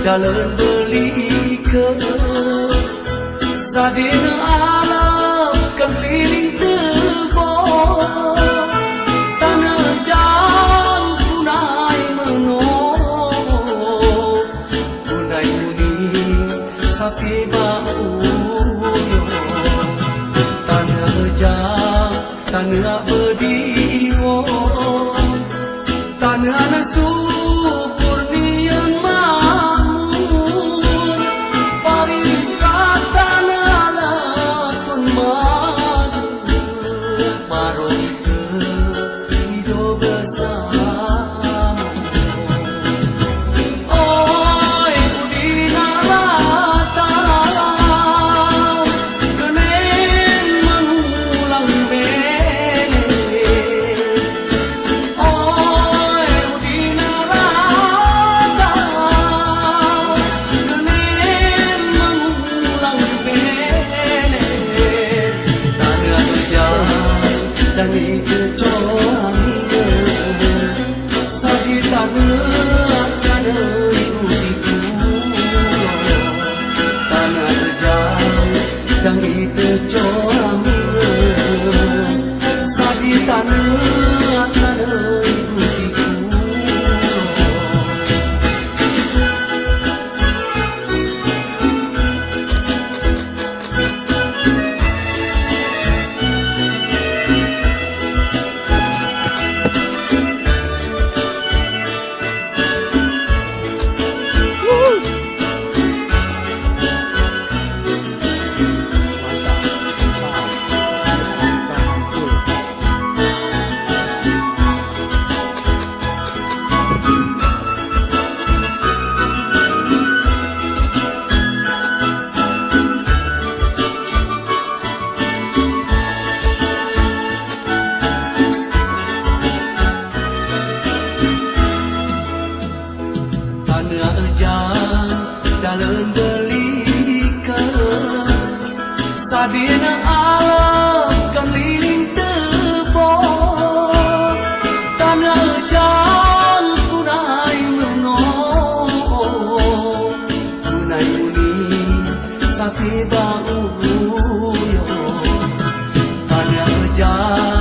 dalam beli ke sadina alam keliling tebo tanah jang punai meno punai muni sapi bau tanah jang tanah bediwo tanah nasu dan itu coaminya sakit tanah ibu itu tanah rejang dan itu coaminya sakit tanah ibu itu dalam belikan sadina alam keliling tebo tanah jang punai meno punai muni sapi bau yo tanah jang